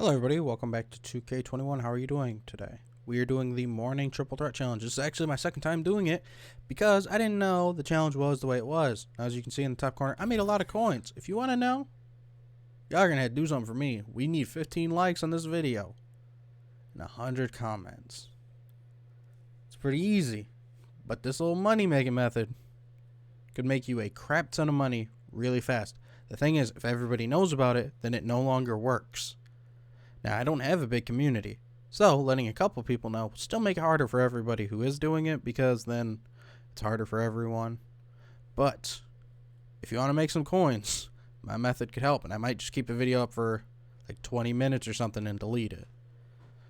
Hello everybody, welcome back to 2K21. How are you doing today? We are doing the Mourning Triple Threat Challenge. This is actually my second time doing it because I didn't know the challenge was the way it was. As you can see in the top corner, I made a lot of coins. If you want to know, y'all are going to have to do something for me. We need 15 likes on this video and 100 comments. It's pretty easy, but this little money making method could make you a crap ton of money really fast. The thing is, if everybody knows about it, then it no longer works. Now, I don't have a big community, so letting a couple people know will still make it harder for everybody who is doing it, because then it's harder for everyone. But if you want to make some coins, my method could help, and I might just keep the video up for like 20 minutes or something and delete it.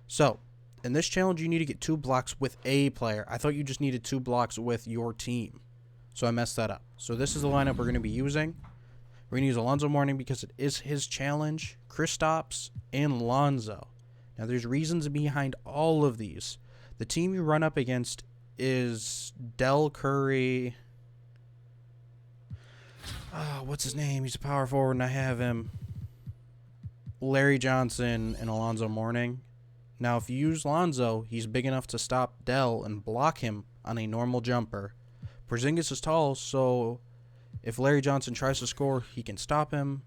So, in this challenge, you need to get 2 blocks with a player. I thought you just needed 2 blocks with your team, so I messed that up. So this is the lineup we're going to be using. We're going to use Alonzo Mourning because it is his challenge, Kristaps, and Lonzo. Now, there's reasons behind all of these. The team you run up against is Del Curry. What's his name? He's a power forward, and I have him. Larry Johnson and Alonzo Mourning. Now, if you use Lonzo, he's big enough to stop Del and block him on a normal jumper. Porzingis is tall, so if Larry Johnson tries to score, he can stop him.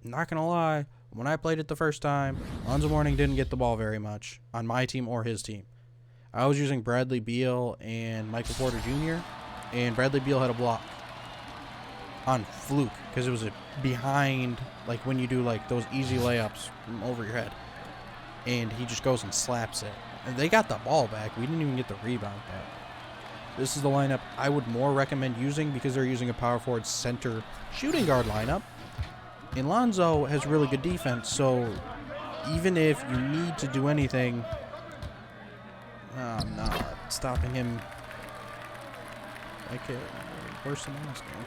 I'm not going to lie, when I played it the first time, Alonzo Mourning didn't get the ball very much on my team or his team. I was using Bradley Beal and Michael Porter Jr., and Bradley Beal had a block on fluke because it was a behind, like when you do like those easy layups from over your head. And he just goes and slaps it. And they got the ball back. We didn't even get the rebound back. This is the lineup I would more recommend using because they're using a power forward center shooting guard lineup. And Lonzo has really good defense, so even if you need to do anything, I'm not stopping him like worse than last game.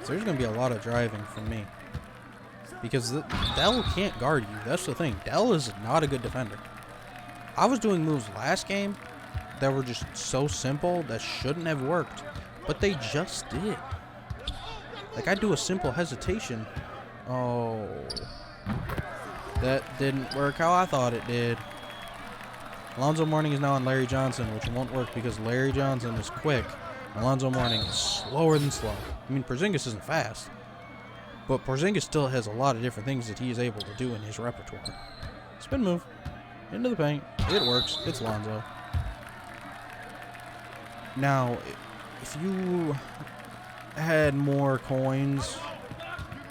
So there's going to be a lot of driving from me because Del can't guard you. That's the thing. Del is not a good defender. I was doing moves last game that were just so simple that shouldn't have worked, but they just did. Like, I do a simple hesitation. Oh, that didn't work how I thought it did. Alonzo Mourning is now on Larry Johnson, which won't work because Larry Johnson is quick. Alonzo Mourning is slower than slow. I mean, Porzingis isn't fast, but Porzingis still has a lot of different things that he is able to do in his repertoire. Spin move. Into the paint. It works. It's Lonzo. Now, if you had more coins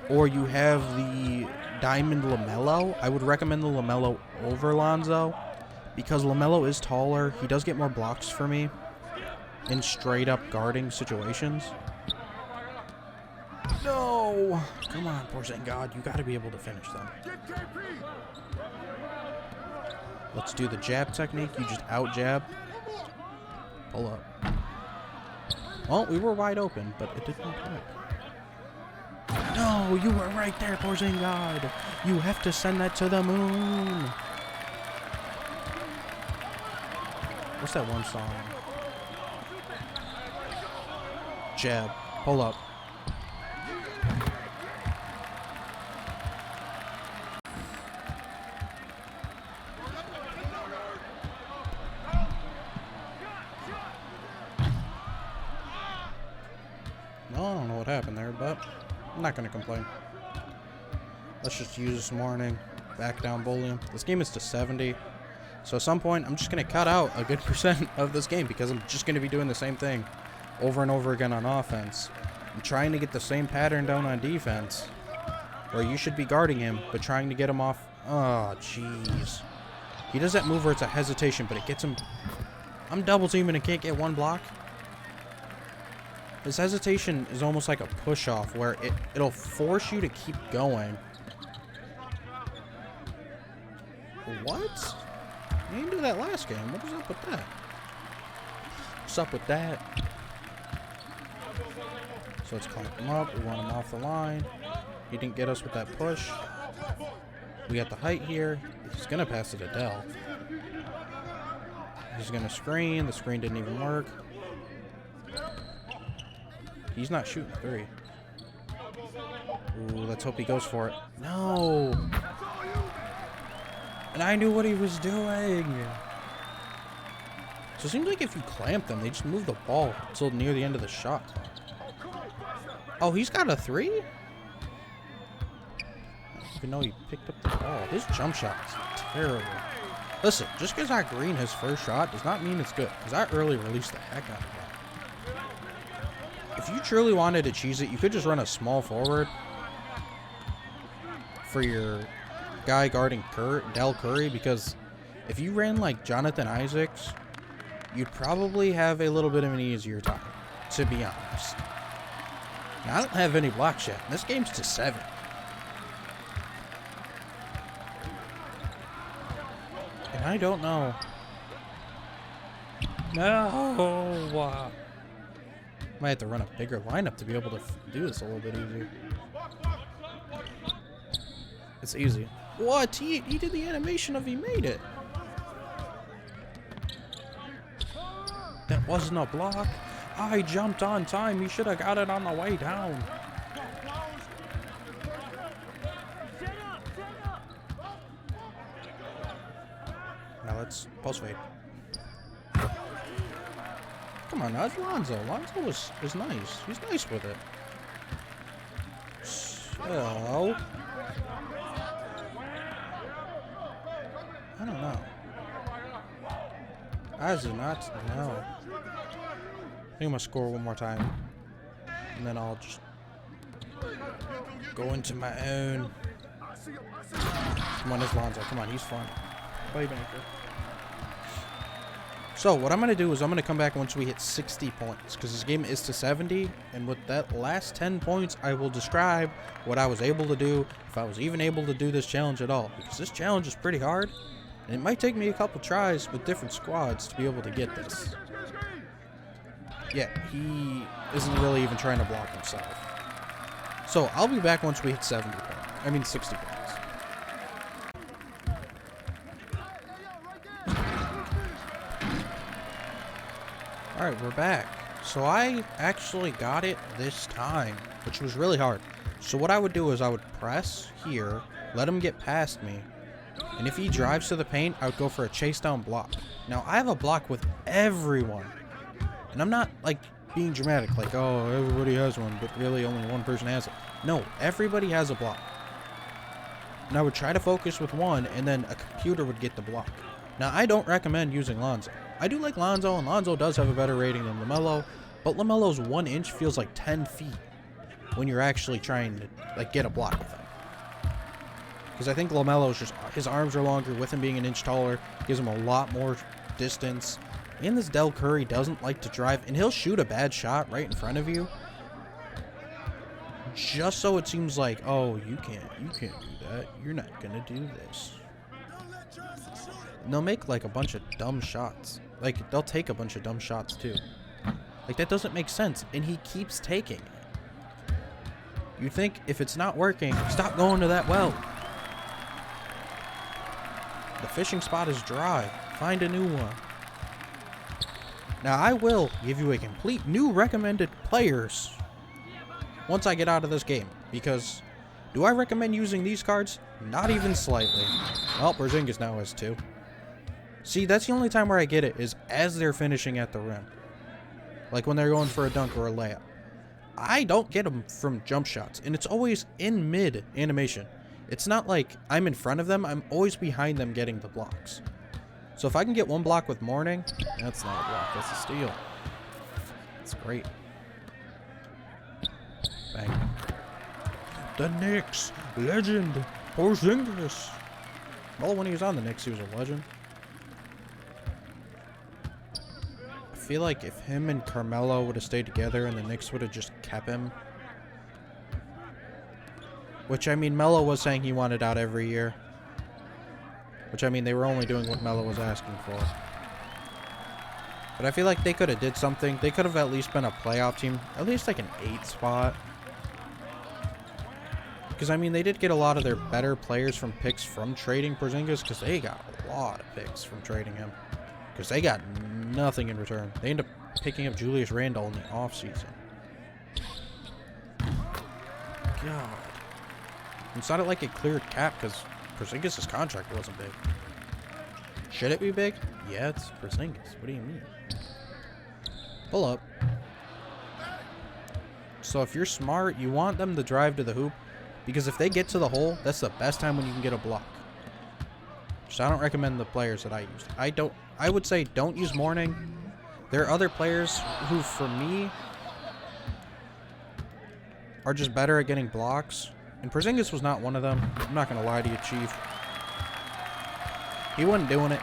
or you have the Diamond LaMelo, I would recommend the LaMelo over Lonzo because LaMelo is taller. He does get more blocks for me in straight up guarding situations. No! Come on, Porzingis. You got to be able to finish them. Let's do the jab technique. You just out jab. Pull up. Well, we were wide open, but it did not work. No, you were right there, Porzingis. You have to send that to the moon. What's that one song? Jab. Pull up. I don't know what happened there, but I'm not going to complain. Let's just use this Mourning. Back down bully. This game is to 70. So at some point, I'm just going to cut out a good percent of this game because I'm just going to be doing the same thing over and over again on offense. I'm trying to get the same pattern down on defense where you should be guarding him, but trying to get him off. Oh, jeez. He does that move where it's a hesitation, but it gets him. I'm double teaming and can't get one block. This hesitation is almost like a push-off where it'll force you to keep going. What? You didn't do that last game. What is up with that? What's up with that? So let's clamp him up. We want him off the line. He didn't get us with that push. We got the height here. He's going to pass it to Del. He's going to screen. The screen didn't even work. He's not shooting 3. Ooh, let's hope he goes for it. No! And I knew what he was doing. So it seems like if you clamp them, they just move the ball until near the end of the shot. Oh, he's got a 3? I didn't even know he picked up the ball. His jump shot is terrible. Listen, just because I green his first shot does not mean it's good, because I early released the heck out of that. If you truly wanted to cheese it, you could just run a small forward for your guy guarding Del Curry, because if you ran like Jonathan Isaacs, you'd probably have a little bit of an easier time, to be honest. Now, I don't have any blocks yet. This game's to 7. And I don't know. No! Might have to run a bigger lineup to be able to do this a little bit easier. It's easy. What? He did the animation of he made it. That wasn't a block. I jumped on time. He should have got it on the way down. Now let's post fade. Come on, now it's Lonzo. Lonzo is nice. He's nice with it. So I don't know. I do not know. I think I'm gonna score one more time, and then I'll just go into my own. Come on, it's Lonzo. Come on, he's fun. Playmaker. So what I'm gonna do is I'm gonna come back once we hit 60 points, because this game is to 70, and with that last 10 points, I will describe what I was able to do, if I was even able to do this challenge at all, because this challenge is pretty hard, and it might take me a couple tries with different squads to be able to get this. Yeah, he isn't really even trying to block himself. So I'll be back once we hit 60 points. Alright, we're back. So I actually got it this time, which was really hard. So what I would do is I would press here, let him get past me, and if he drives to the paint, I would go for a chase down block. Now, I have a block with everyone. And I'm not, like, being dramatic, like, oh, everybody has one, but really only one person has it. No, everybody has a block. And I would try to focus with one, and then a computer would get the block. Now, I don't recommend using Lonzo. I do like Lonzo, and Lonzo does have a better rating than LaMelo, but LaMelo's 1 inch feels like 10 feet when you're actually trying to, like, get a block with him. Because I think LaMelo's just, his arms are longer, with him being an inch taller, gives him a lot more distance. And this Del Curry doesn't like to drive, and he'll shoot a bad shot right in front of you, just so it seems like, oh, you can't do that. You're not gonna do this. And they'll make like a bunch of dumb shots. Like, they'll take a bunch of dumb shots too. Like, that doesn't make sense, and he keeps taking it. You'd think if it's not working, stop going to that well. The fishing spot is dry. Find a new one. Now, I will give you a complete new recommended players once I get out of this game, because do I recommend using these cards? Not even slightly. Well, Porzingis now has 2. See, that's the only time where I get it, is as they're finishing at the rim. Like when they're going for a dunk or a layup. I don't get them from jump shots, and it's always in mid animation. It's not like I'm in front of them, I'm always behind them getting the blocks. So if I can get one block with Mourning, that's not a block, that's a steal. That's great. Bang. The Knicks, legend, Porzingis. Well, when he was on the Knicks, he was a legend. I feel like if him and Carmelo would have stayed together and the Knicks would have just kept him. Which, I mean, Melo was saying he wanted out every year. Which, I mean, they were only doing what Melo was asking for. But I feel like they could have did something. They could have at least been a playoff team. At least like an 8 spot. Because, I mean, they did get a lot of their better players from picks from trading Porzingis. Because they got a lot of picks from trading him. Because they got nothing in return. They ended up picking up Julius Randle in the offseason. God. It sounded like it cleared cap because Porzingis' contract wasn't big. Should it be big? Yeah, it's Porzingis. What do you mean? Pull up. So if you're smart, you want them to drive to the hoop, because if they get to the hole, that's the best time when you can get a block. So I don't recommend the players that I use. I would say don't use Mourning. There are other players who, for me, are just better at getting blocks. And Porzingis was not one of them. I'm not going to lie to you, Chief. He wasn't doing it.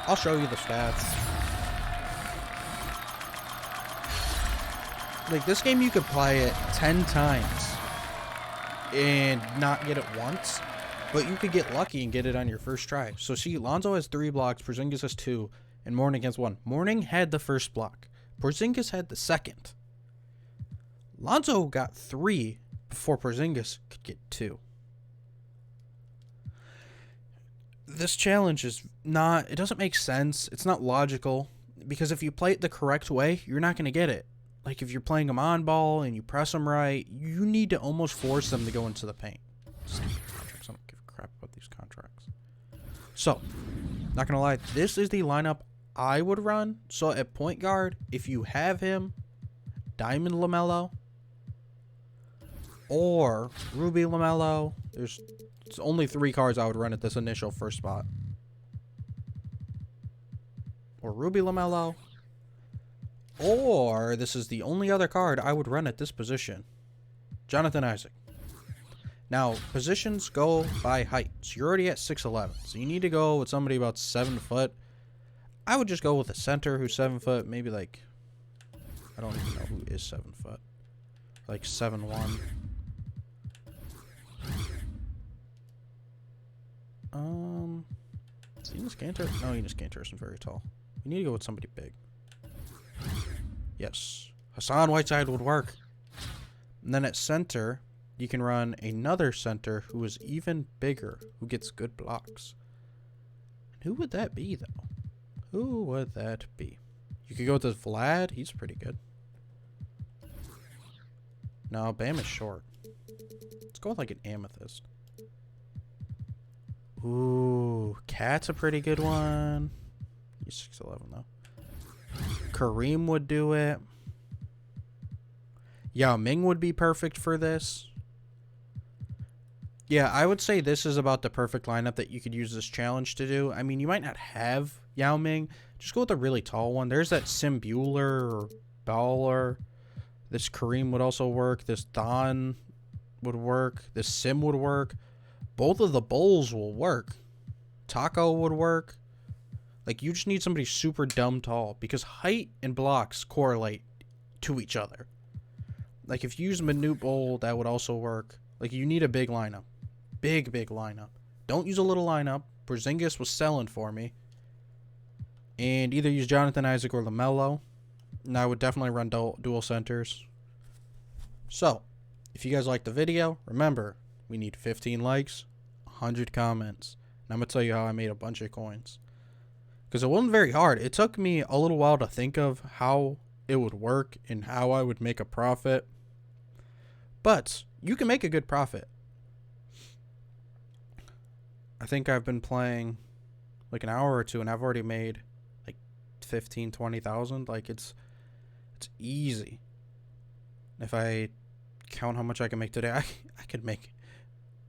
I'll show you the stats. Like, this game you could play it 10 times and not get it once. But you could get lucky and get it on your first try. So see, Lonzo has 3 blocks, Porzingis has 2, and Mourning has 1. Mourning had the first block. Porzingis had the second. Lonzo got 3 before Porzingis could get 2. This challenge is not, it doesn't make sense. It's not logical, because if you play it the correct way, you're not going to get it. Like, if you're playing them on ball and you press them right, you need to almost force them to go into the paint. I don't give a crap about these contracts. So, not going to lie, this is the lineup I would run. So, at point guard, if you have him, Diamond LaMelo or Ruby LaMelo, there's only 3 cards I would run at this initial first spot. Or Ruby LaMelo, or this is the only other card I would run at this position, Jonathan Isaac. Now, positions go by height. So you're already at 6'11". So you need to go with somebody about 7 foot. I would just go with a center who's 7 foot. Maybe like, I don't even know who is 7 foot. Like 7'1". Is Enes Kanter? No, Enes Kanter isn't very tall. You need to go with somebody big. Yes. Hassan Whiteside would work. And then at center, you can run another center who is even bigger, who gets good blocks. Who would that be, though? Who would that be? You could go with this Vlad. He's pretty good. No, Bam is short. Let's go with like an Amethyst. Ooh, Cat's a pretty good one. He's 6'11", though. Kareem would do it. Yao Ming would be perfect for this. Yeah, I would say this is about the perfect lineup that you could use this challenge to do. I mean, you might not have Yao Ming. Just go with a really tall one. There's that Sim Bueller or Baller. This Kareem would also work. This Don would work. This Sim would work. Both of the Bulls will work. Taco would work. Like, you just need somebody super dumb tall, because height and blocks correlate to each other. Like, if you use Manute Bol, that would also work. Like, you need a big lineup. Big lineup. Don't use a little lineup. Porzingis was selling for me. And either use Jonathan Isaac or LaMelo. And I would definitely run dual centers. So, if you guys liked the video, remember, we need 15 likes, 100 comments. And I'm going to tell you how I made a bunch of coins. Because it wasn't very hard. It took me a little while to think of how it would work and how I would make a profit. But you can make a good profit. I think I've been playing like an hour or two and I've already made like 15, 20,000. Like, it's easy. If I count how much I can make today, I could make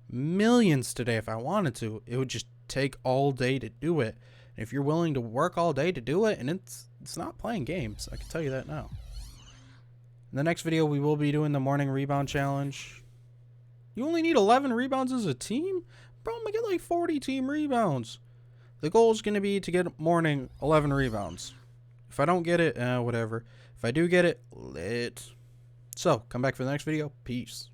millions today if I wanted to. It would just take all day to do it. And if you're willing to work all day to do it, and it's not playing games, I can tell you that now. In the next video, we will be doing the Mourning rebound challenge. You only need 11 rebounds as a team? Bro, I'm going to get like 40 team rebounds. The goal is going to be to get Mourning 11 rebounds. If I don't get it, whatever. If I do get it, lit. So, come back for the next video. Peace.